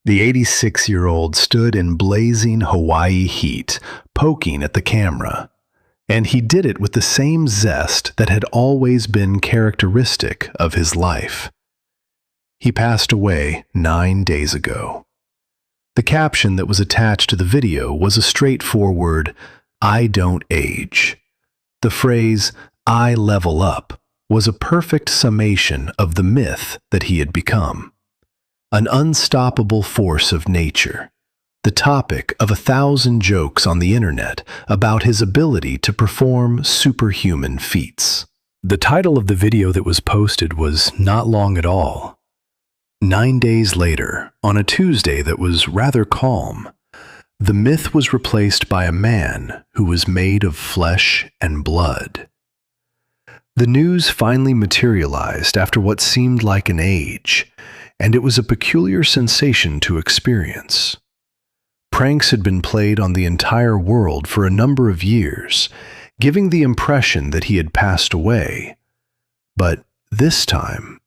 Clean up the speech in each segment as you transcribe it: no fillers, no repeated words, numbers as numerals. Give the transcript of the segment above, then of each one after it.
The 86-year-old stood in blazing Hawaii heat, poking at the camera, and he did it with the same zest that had always been characteristic of his life. He passed away 9 days ago. The caption that was attached to the video was a straightforward, "I don't age." The phrase, "I level up," was a perfect summation of the myth that he had become. An unstoppable force of nature, the topic of 1,000 jokes on the internet about his ability to perform superhuman feats. The title of the video that was posted was "Not Long at All." 9 days later, on a Tuesday that was rather calm, the myth was replaced by a man who was made of flesh and blood. The news finally materialized after what seemed like an age, and it was a peculiar sensation to experience. Pranks had been played on the entire world for a number of years, giving the impression that he had passed away. But this time,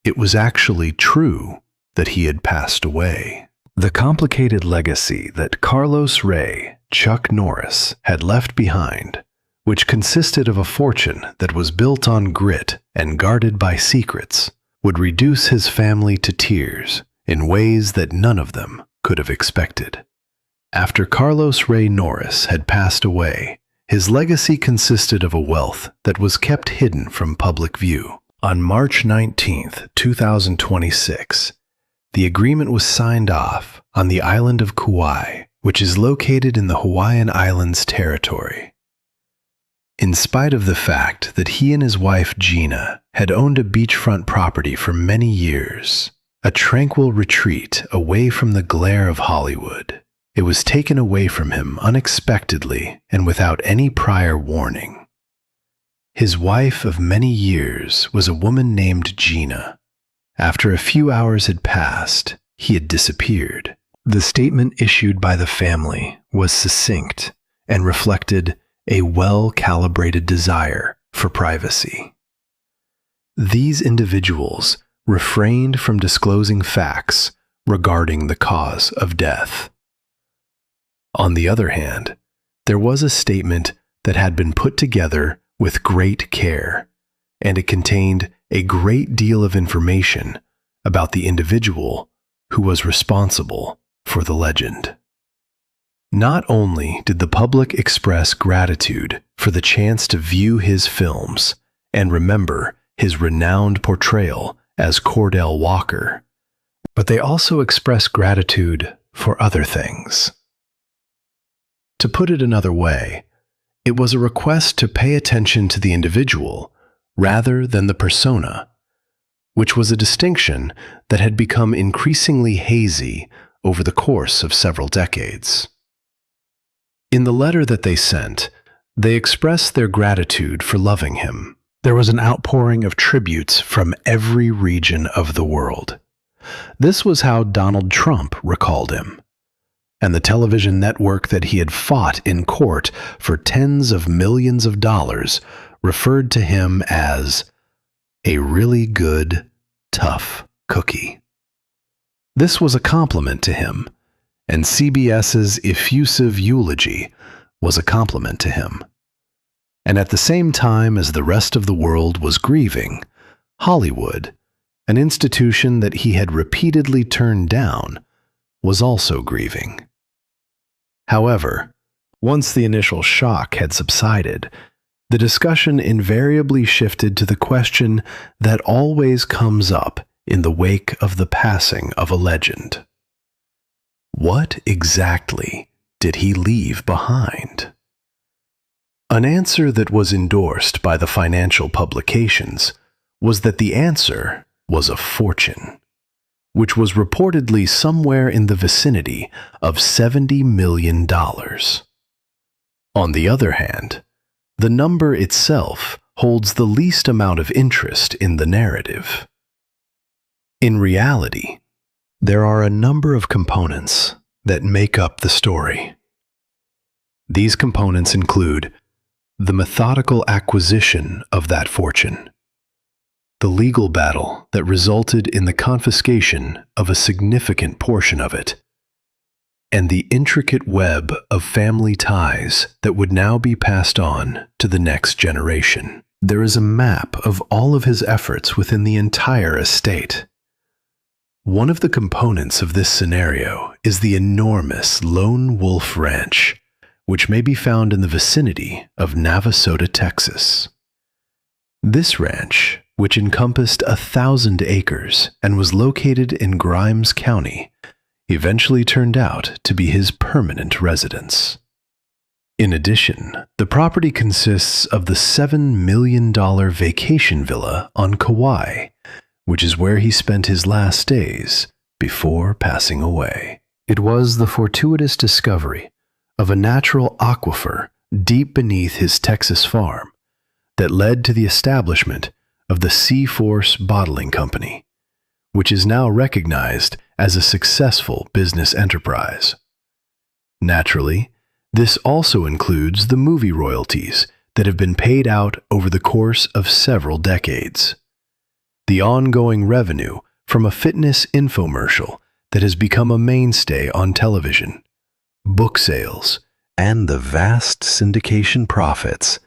it was actually true that he had passed away. The complicated legacy that Carlos Ray, Chuck Norris, had left behind, which consisted of a fortune that was built on grit and guarded by secrets, would reduce his family to tears in ways that none of them could have expected. After Carlos Ray Norris had passed away, his legacy consisted of a wealth that was kept hidden from public view. On March 19, 2026, the agreement was signed off on the island of Kauai, which is located in the Hawaiian Islands territory. In spite of the fact that he and his wife Gena had owned a beachfront property for many years, a tranquil retreat away from the glare of Hollywood, it was taken away from him unexpectedly and without any prior warning. His wife of many years was a woman named Gena. After a few hours had passed, he had disappeared. The statement issued by the family was succinct and reflected a well-calibrated desire for privacy. These individuals refrained from disclosing facts regarding the cause of death. On the other hand, there was a statement that had been put together with great care, and it contained a great deal of information about the individual who was responsible for the legend. Not only did the public express gratitude for the chance to view his films and remember his renowned portrayal as Cordell Walker, but they also expressed gratitude for other things. To put it another way, it was a request to pay attention to the individual rather than the persona, which was a distinction that had become increasingly hazy over the course of several decades. In the letter that they sent, they expressed their gratitude for loving him. There was an outpouring of tributes from every region of the world. This was how Donald Trump recalled him, and the television network that he had fought in court for tens of millions of dollars referred to him as a really good, tough cookie. This was a compliment to him, and CBS's effusive eulogy was a compliment to him. And at the same time as the rest of the world was grieving, Hollywood, an institution that he had repeatedly turned down, was also grieving. However, once the initial shock had subsided, the discussion invariably shifted to the question that always comes up in the wake of the passing of a legend. What exactly did he leave behind? An answer that was endorsed by the financial publications was that the answer was a fortune, which was reportedly somewhere in the vicinity of $70 million. On the other hand, the number itself holds the least amount of interest in the narrative. In reality, there are a number of components that make up the story. These components include the methodical acquisition of that fortune, the legal battle that resulted in the confiscation of a significant portion of it, and the intricate web of family ties that would now be passed on to the next generation. There is a map of all of his efforts within the entire estate. One of the components of this scenario is the enormous Lone Wolf Ranch, which may be found in the vicinity of Navasota, Texas. This ranch, which encompassed 1,000 acres and was located in Grimes County, eventually turned out to be his permanent residence. In addition, the property consists of the $7 million vacation villa on Kauai, which is where he spent his last days before passing away. It was the fortuitous discovery of a natural aquifer deep beneath his Texas farm that led to the establishment of the Sea-Force Bottling Company, which is now recognized as a successful business enterprise. Naturally, this also includes the movie royalties that have been paid out over the course of several decades, the ongoing revenue from a fitness infomercial that has become a mainstay on television, book sales, and the vast syndication profits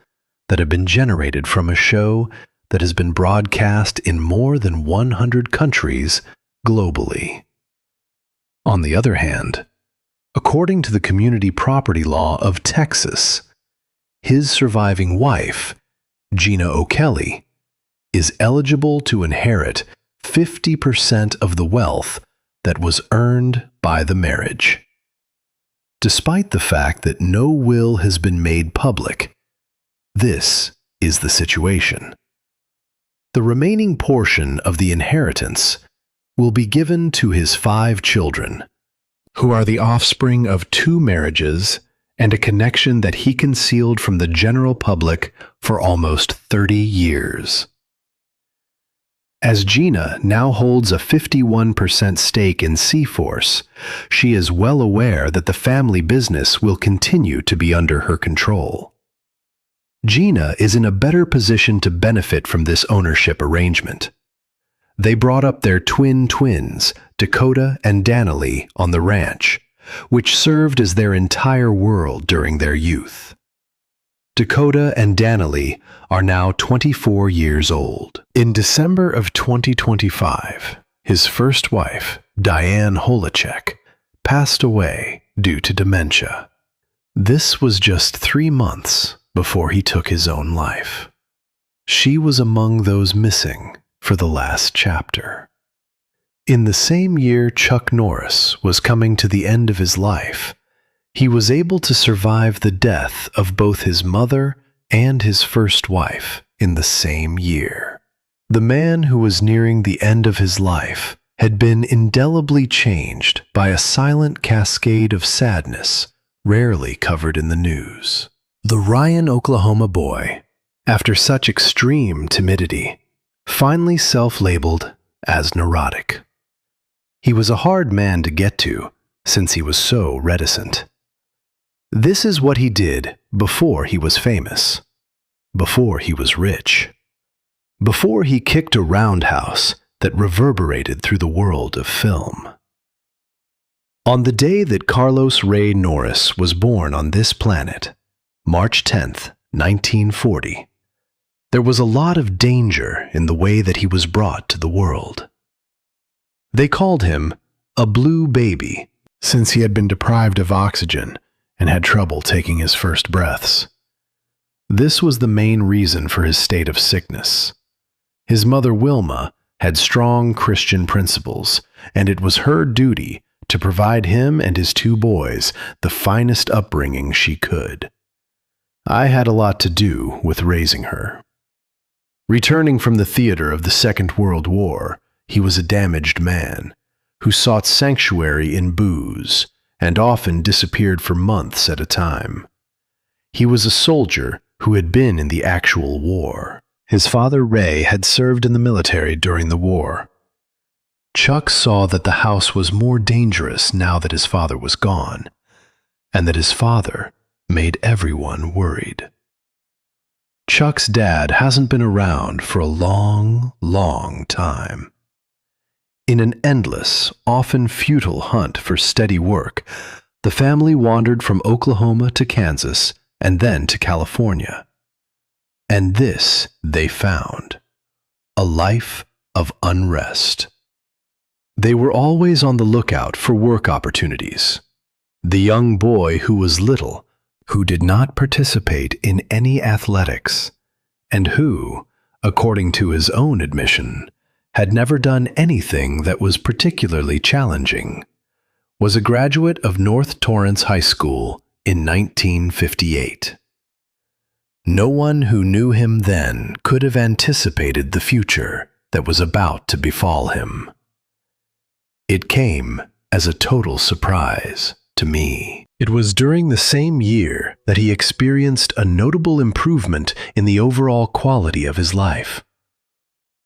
that have been generated from a show that has been broadcast in more than 100 countries globally. On the other hand, according to the community property law of Texas, his surviving wife, Gena O'Kelly, is eligible to inherit 50% of the wealth that was earned by the marriage. Despite the fact that no will has been made public, this is the situation. The remaining portion of the inheritance will be given to his 5 children, who are the offspring of 2 marriages and a connection that he concealed from the general public for almost 30 years. As Gena now holds a 51% stake in Sea-Force, she is well aware that the family business will continue to be under her control. Gena is in a better position to benefit from this ownership arrangement. They brought up their twins, Dakota and Danilee, on the ranch, which served as their entire world during their youth. Dakota and Danilee are now 24 years old. In December of 2025, his first wife, Diane Holacek, passed away due to dementia. This was just 3 months before he took his own life. She was among those missing for the last chapter. In the same year Chuck Norris was coming to the end of his life, he was able to survive the death of both his mother and his first wife in the same year. The man who was nearing the end of his life had been indelibly changed by a silent cascade of sadness rarely covered in the news. The Ryan, Oklahoma boy, after such extreme timidity, finally self-labeled as neurotic. He was a hard man to get to since he was so reticent. This is what he did before he was famous, before he was rich, before he kicked a roundhouse that reverberated through the world of film. On the day that Carlos Ray Norris was born on this planet, March 10th, 1940, there was a lot of danger in the way that he was brought to the world. They called him a blue baby since he had been deprived of oxygen and had trouble taking his first breaths. This was the main reason for his state of sickness. His mother Wilma had strong Christian principles, and it was her duty to provide him and his 2 boys the finest upbringing she could. I had a lot to do with raising her. Returning from the theater of the Second World War, he was a damaged man who sought sanctuary in booze and often disappeared for months at a time. He was a soldier who had been in the actual war. His father Ray had served in the military during the war. Chuck saw that the house was more dangerous now that his father was gone, and that his father made everyone worried. Chuck's dad hasn't been around for a long, long time. In an endless, often futile hunt for steady work, the family wandered from Oklahoma to Kansas and then to California. And this they found: a life of unrest. They were always on the lookout for work opportunities. The young boy who was little, who did not participate in any athletics, and who, according to his own admission, had never done anything that was particularly challenging, was a graduate of North Torrance High School in 1958. No one who knew him then could have anticipated the future that was about to befall him. It came as a total surprise to me. It was during the same year that he experienced a notable improvement in the overall quality of his life.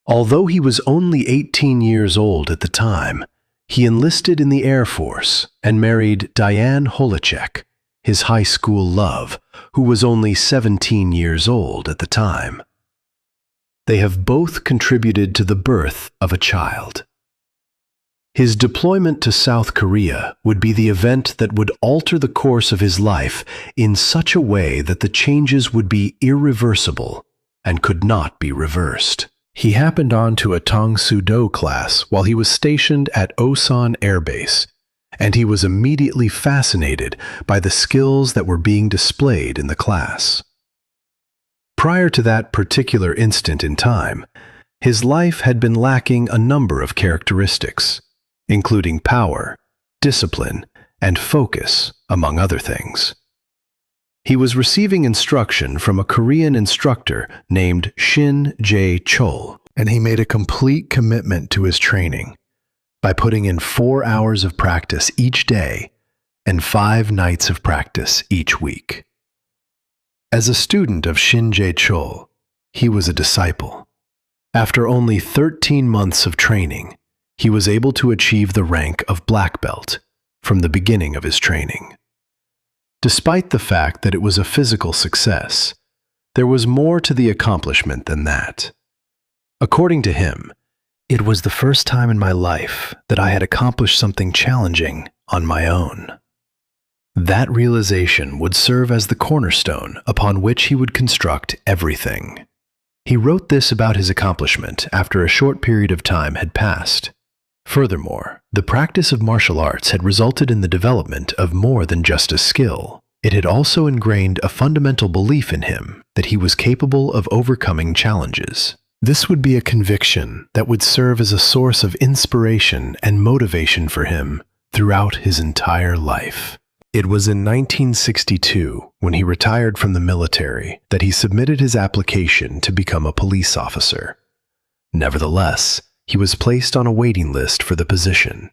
Although he was only 18 years old at the time, he enlisted in the Air Force and married Diane Holacek, his high school love, who was only 17 years old at the time. They have both contributed to the birth of a child. His deployment to South Korea would be the event that would alter the course of his life in such a way that the changes would be irreversible and could not be reversed. He happened onto a Tong Soo Do class while he was stationed at Osan Air Base, and he was immediately fascinated by the skills that were being displayed in the class. Prior to that particular instant in time, his life had been lacking a number of characteristics, including power, discipline, and focus, among other things. He was receiving instruction from a Korean instructor named Shin Jae-chol, and he made a complete commitment to his training by putting in 4 hours of practice each day and 5 nights of practice each week. As a student of Shin Jae-chol, he was a disciple. After only 13 months of training, he was able to achieve the rank of black belt from the beginning of his training. Despite the fact that it was a physical success, there was more to the accomplishment than that. According to him, it was the first time in my life that I had accomplished something challenging on my own. That realization would serve as the cornerstone upon which he would construct everything. He wrote this about his accomplishment after a short period of time had passed. Furthermore, the practice of martial arts had resulted in the development of more than just a skill. It had also ingrained a fundamental belief in him that he was capable of overcoming challenges. This would be a conviction that would serve as a source of inspiration and motivation for him throughout his entire life. It was in 1962, when he retired from the military, that he submitted his application to become a police officer. Nevertheless, he was placed on a waiting list for the position.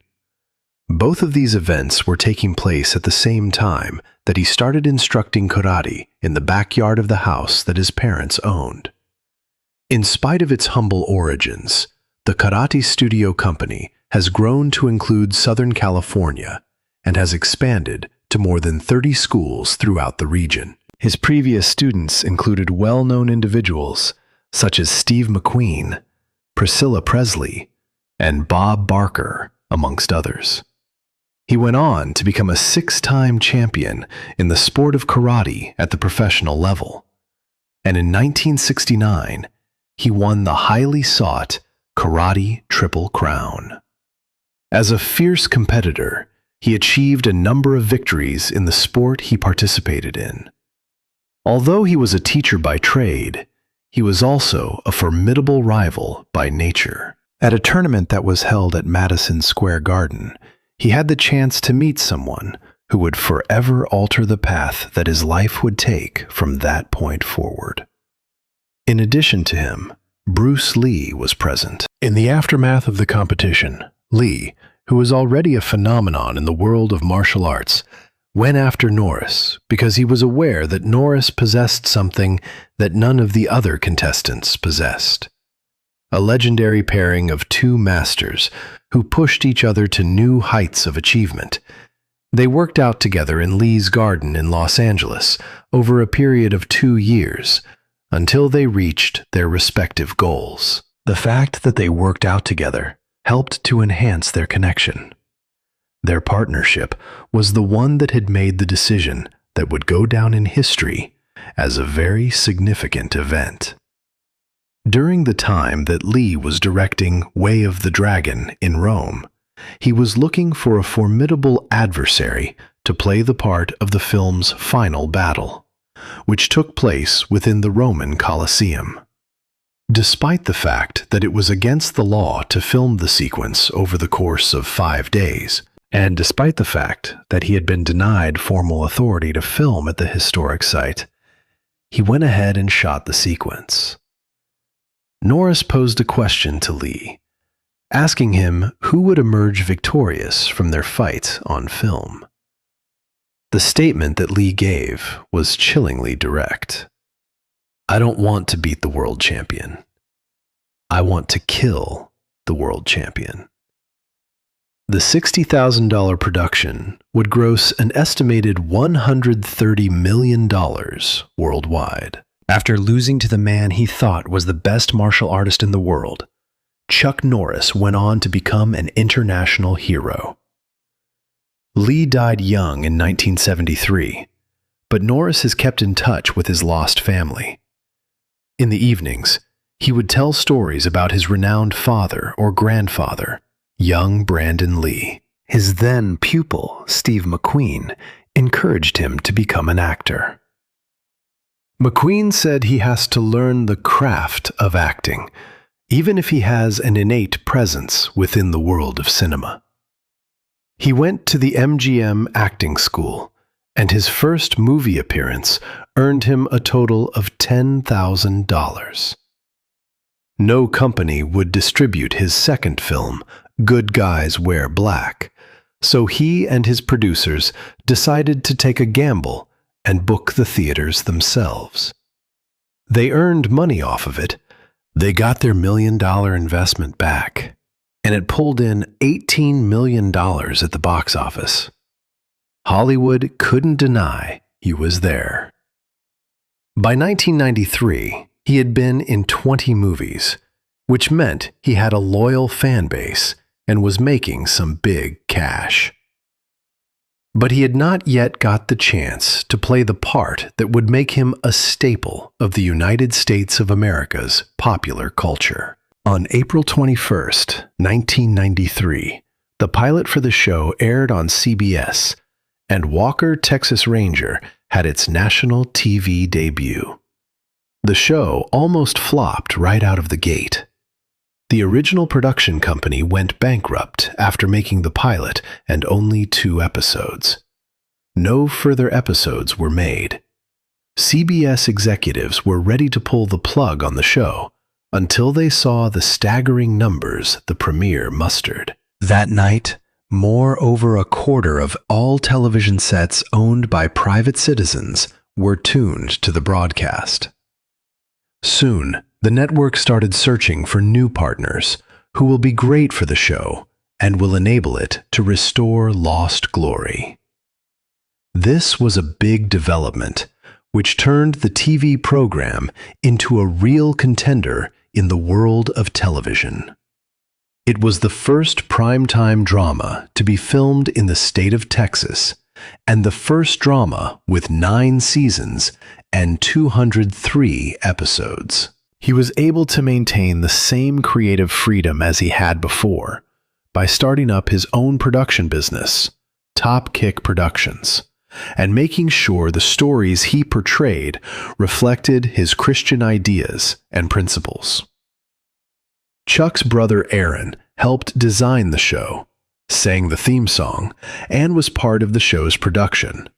Both of these events were taking place at the same time that he started instructing karate in the backyard of the house that his parents owned. In spite of its humble origins, the Karate Studio Company has grown to include Southern California and has expanded to more than 30 schools throughout the region. His previous students included well-known individuals such as Steve McQueen, Priscilla Presley, and Bob Barker, amongst others. He went on to become a 6-time champion in the sport of karate at the professional level, and in 1969, he won the highly sought Karate Triple Crown. As a fierce competitor, he achieved a number of victories in the sport he participated in. Although he was a teacher by trade, he was also a formidable rival by nature. At a tournament that was held at Madison Square Garden, he had the chance to meet someone who would forever alter the path that his life would take from that point forward. In addition to him, Bruce Lee was present. In the aftermath of the competition, Lee, who was already a phenomenon in the world of martial arts, went after Norris because he was aware that Norris possessed something that none of the other contestants possessed. A legendary pairing of two masters who pushed each other to new heights of achievement. They worked out together in Lee's garden in Los Angeles over a period of 2 years, until they reached their respective goals. The fact that they worked out together helped to enhance their connection. Their partnership was the one that had made the decision that would go down in history as a very significant event. During the time that Lee was directing Way of the Dragon in Rome, he was looking for a formidable adversary to play the part of the film's final battle, which took place within the Roman Colosseum. Despite the fact that it was against the law to film the sequence over the course of 5 days, and despite the fact that he had been denied formal authority to film at the historic site, he went ahead and shot the sequence. Norris posed a question to Lee, asking him who would emerge victorious from their fight on film. The statement that Lee gave was chillingly direct. "I don't want to beat the world champion. I want to kill the world champion." The $60,000 production would gross an estimated $130 million worldwide. After losing to the man he thought was the best martial artist in the world, Chuck Norris went on to become an international hero. Lee died young in 1973, but Norris has kept in touch with his lost family. In the evenings, he would tell stories about his renowned father or grandfather, young Brandon Lee. His then pupil, Steve McQueen, encouraged him to become an actor. McQueen said he has to learn the craft of acting, even if he has an innate presence within the world of cinema. He went to the MGM acting school, and his first movie appearance earned him a total of $10,000. No company would distribute his second film, Good Guys Wear Black, so he and his producers decided to take a gamble and book the theaters themselves. They earned money off of it. They got their $1 million investment back, and it pulled in $18 million at the box office. Hollywood couldn't deny he was there. By 1993, he had been in 20 movies, which meant he had a loyal fan base and was making some big cash. But he had not yet got the chance to play the part that would make him a staple of the United States of America's popular culture. On April 21st, 1993, the pilot for the show aired on CBS, and Walker, Texas Ranger had its national TV debut. The show almost flopped right out of the gate. The original production company went bankrupt after making the pilot and only 2 episodes. No further episodes were made. CBS executives were ready to pull the plug on the show until they saw the staggering numbers the premiere mustered. That night, over a quarter of all television sets owned by private citizens were tuned to the broadcast. Soon, the network started searching for new partners who will be great for the show and will enable it to restore lost glory. This was a big development, which turned the TV program into a real contender in the world of television. It was the first primetime drama to be filmed in the state of Texas, and the first drama with 9 seasons and 203 episodes. He was able to maintain the same creative freedom as he had before by starting up his own production business, Top Kick Productions, and making sure the stories he portrayed reflected his Christian ideas and principles. Chuck's brother Aaron helped design the show, sang the theme song, and was part of the show's production.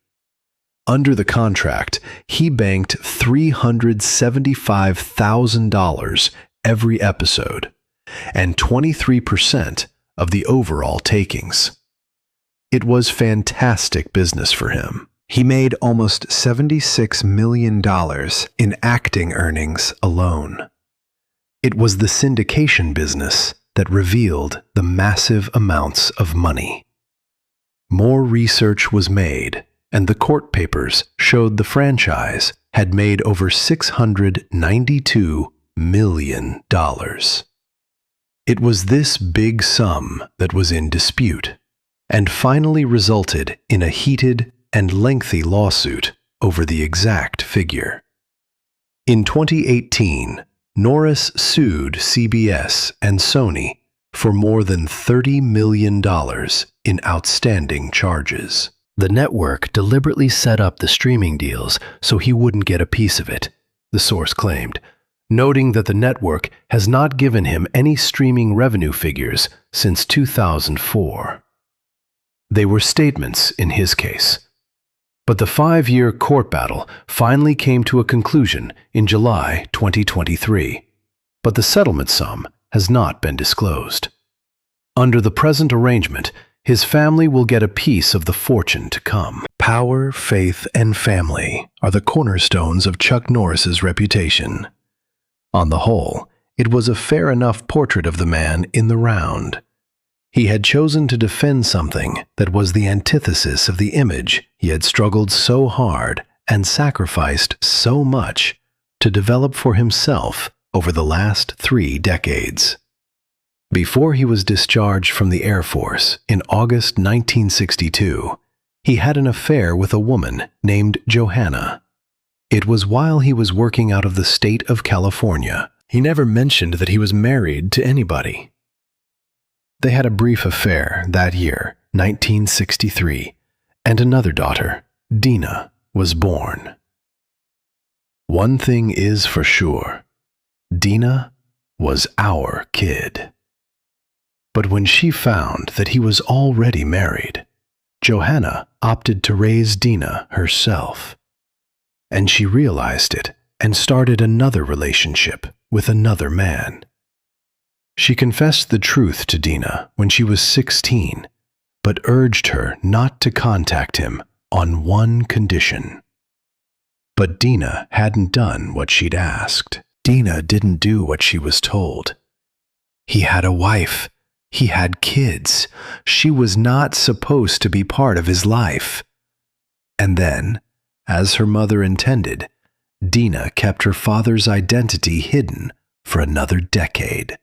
Under the contract, he banked $375,000 every episode, and 23% of the overall takings. It was fantastic business for him. He made almost $76 million in acting earnings alone. It was the syndication business that revealed the massive amounts of money. More research was made, and the court papers showed the franchise had made over $692 million. It was this big sum that was in dispute, and finally resulted in a heated and lengthy lawsuit over the exact figure. In 2018, Norris sued CBS and Sony for more than $30 million in outstanding charges. The network deliberately set up the streaming deals so he wouldn't get a piece of it, the source claimed, noting that the network has not given him any streaming revenue figures since 2004. They were statements in his case. But the 5-year court battle finally came to a conclusion in July 2023, but the settlement sum has not been disclosed. Under the present arrangement, his family will get a piece of the fortune to come. Power, faith, and family are the cornerstones of Chuck Norris's reputation. On the whole, it was a fair enough portrait of the man in the round. He had chosen to defend something that was the antithesis of the image he had struggled so hard and sacrificed so much to develop for himself over the last 3 decades. Before he was discharged from the Air Force in August 1962, he had an affair with a woman named Johanna. It was while he was working out of the state of California. He never mentioned that he was married to anybody. They had a brief affair that year, 1963, and another daughter, Gena, was born. One thing is for sure, Gena was our kid. But when she found that he was already married, Johanna opted to raise Gena herself. And she realized it and started another relationship with another man. She confessed the truth to Gena when she was 16, but urged her not to contact him on one condition. But Gena hadn't done what she'd asked. Gena didn't do what she was told. He had a wife. He had kids. She was not supposed to be part of his life. And then, as her mother intended, Gena kept her father's identity hidden for another decade.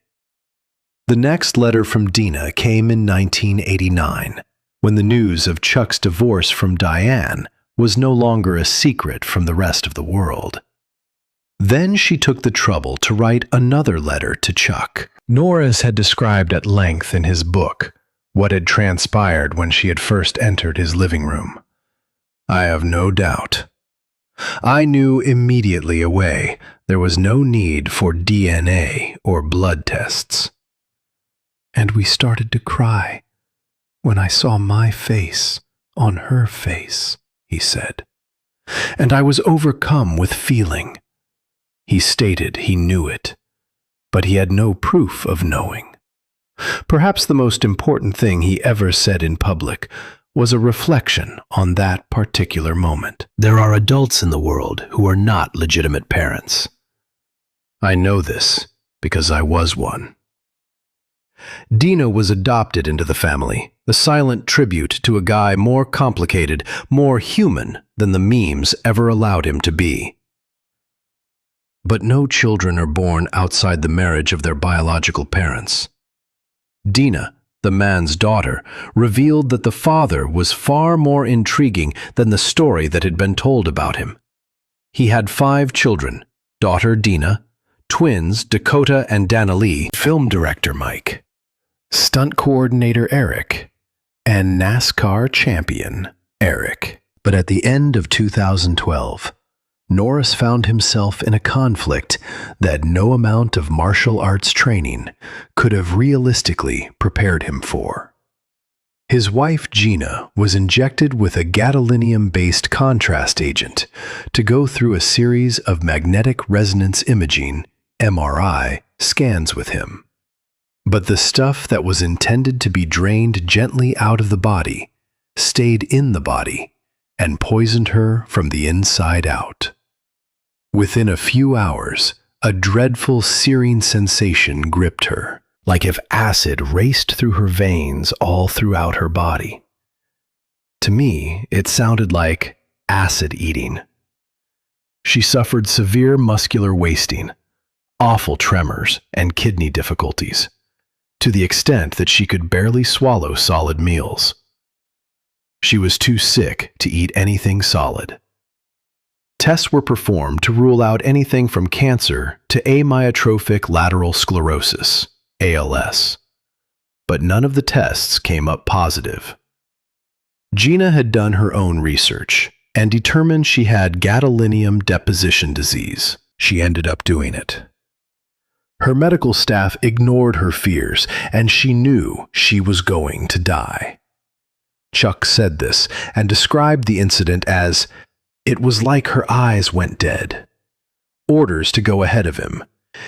The next letter from Gena came in 1989, when the news of Chuck's divorce from Diane was no longer a secret from the rest of the world. Then she took the trouble to write another letter to Chuck. Norris had described at length in his book what had transpired when she had first entered his living room. I have no doubt. I knew immediately away there was no need for DNA or blood tests. And we started to cry when I saw my face on her face, he said. And I was overcome with feeling. He stated he knew it, but he had no proof of knowing. Perhaps the most important thing he ever said in public was a reflection on that particular moment. There are adults in the world who are not legitimate parents. I know this because I was one. Gena was adopted into the family, a silent tribute to a guy more complicated, more human than the memes ever allowed him to be. But no children are born outside the marriage of their biological parents. Gena, the man's daughter, revealed that the father was far more intriguing than the story that had been told about him. He had 5 children, daughter Gena, twins Dakota and Danilee, film director Mike, stunt coordinator Eric, and NASCAR champion Eric. But at the end of 2012, Norris found himself in a conflict that no amount of martial arts training could have realistically prepared him for. His wife Gena was injected with a gadolinium-based contrast agent to go through a series of magnetic resonance imaging (MRI) scans with him. But the stuff that was intended to be drained gently out of the body stayed in the body and poisoned her from the inside out. Within a few hours, a dreadful searing sensation gripped her, like if acid raced through her veins all throughout her body. To me, it sounded like acid eating. She suffered severe muscular wasting, awful tremors, and kidney difficulties, to the extent that she could barely swallow solid meals. She was too sick to eat anything solid. Tests were performed to rule out anything from cancer to amyotrophic lateral sclerosis, ALS, but none of the tests came up positive. Gena had done her own research and determined she had gadolinium deposition disease. She ended up doing it. Her medical staff ignored her fears, and she knew she was going to die. Chuck said this and described the incident as, "It was like her eyes went dead." Orders to go ahead of him.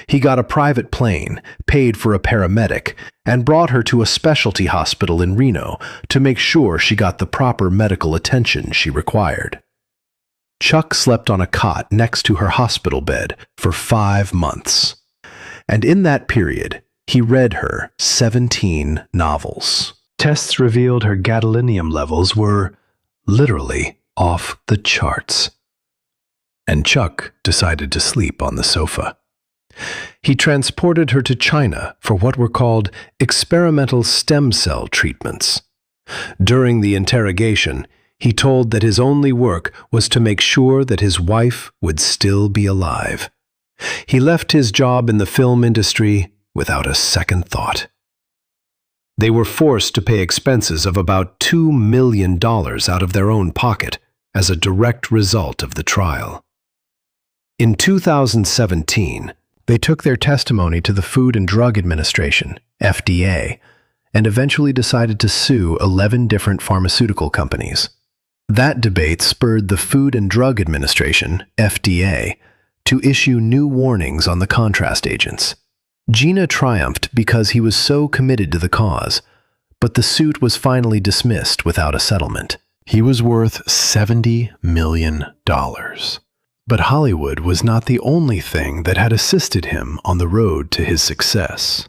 He got a private plane, paid for a paramedic, and brought her to a specialty hospital in Reno to make sure she got the proper medical attention she required. Chuck slept on a cot next to her hospital bed for 5 months. And in that period, he read her 17 novels. Tests revealed her gadolinium levels were literally off the charts. And Chuck decided to sleep on the sofa. He transported her to China for what were called experimental stem cell treatments. During the interrogation, he told that his only work was to make sure that his wife would still be alive. He left his job in the film industry without a second thought. They were forced to pay expenses of about $2 million out of their own pocket as a direct result of the trial. In 2017, they took their testimony to the Food and Drug Administration, FDA, and eventually decided to sue 11 different pharmaceutical companies. That debate spurred the Food and Drug Administration, FDA, to issue new warnings on the contrast agents. Gena triumphed because he was so committed to the cause, but the suit was finally dismissed without a settlement. He was worth $70 million. But Hollywood was not the only thing that had assisted him on the road to his success.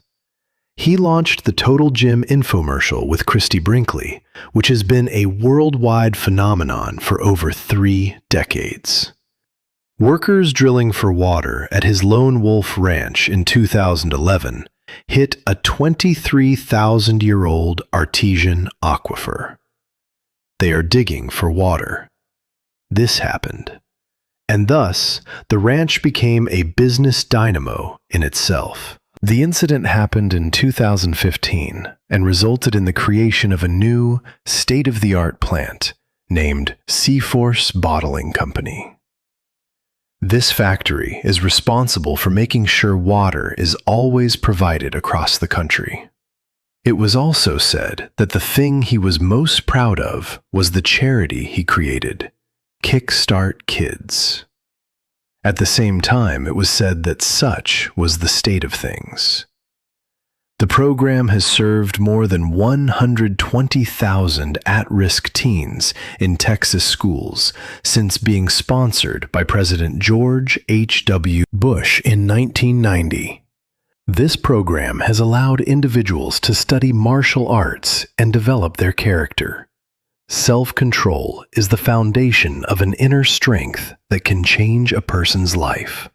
He launched the Total Gym infomercial with Christy Brinkley, which has been a worldwide phenomenon for over 3 decades. Workers drilling for water at his Lone Wolf Ranch in 2011 hit a 23,000-year-old artesian aquifer. They are digging for water. This happened. And thus, the ranch became a business dynamo in itself. The incident happened in 2015 and resulted in the creation of a new, state-of-the-art plant named Seaforce Bottling Company. This factory is responsible for making sure water is always provided across the country. It was also said that the thing he was most proud of was the charity he created, Kickstart Kids. At the same time, it was said that such was the state of things. The program has served more than 120,000 at-risk teens in Texas schools since being sponsored by President George H.W. Bush in 1990. This program has allowed individuals to study martial arts and develop their character. Self-control is the foundation of an inner strength that can change a person's life.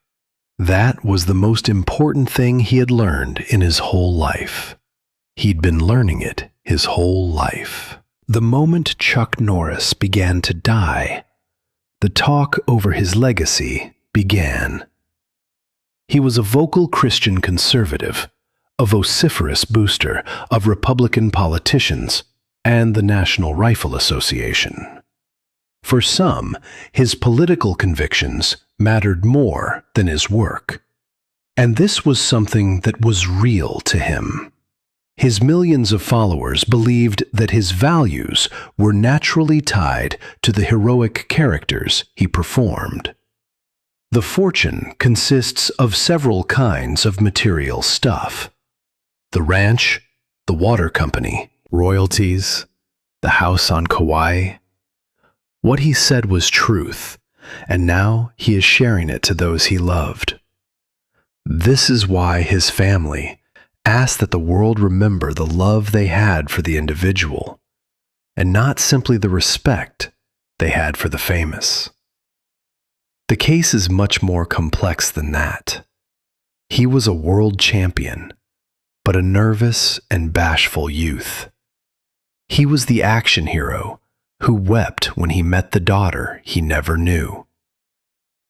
That was the most important thing he had learned in his whole life. He'd been learning it his whole life. The moment Chuck Norris began to die, the talk over his legacy began. He was a vocal Christian conservative, a vociferous booster of Republican politicians and the National Rifle Association. For some, his political convictions mattered more than his work. And this was something that was real to him. His millions of followers believed that his values were naturally tied to the heroic characters he performed. The fortune consists of several kinds of material stuff: the ranch, the water company, royalties, the house on Kauai. What he said was truth, and now he is sharing it to those he loved. This is why his family asked that the world remember the love they had for the individual, and not simply the respect they had for the famous. The case is much more complex than that. He was a world champion, but a nervous and bashful youth. He was the action hero who wept when he met the daughter he never knew.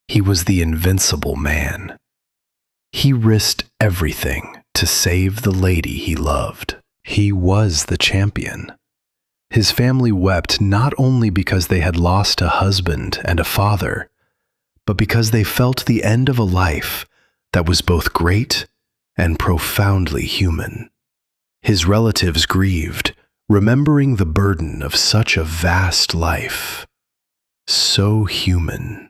He was the invincible man. He risked everything to save the lady he loved. He was the champion. His family wept not only because they had lost a husband and a father, but because they felt the end of a life that was both great and profoundly human. His relatives grieved, remembering the burden of such a vast life, so human.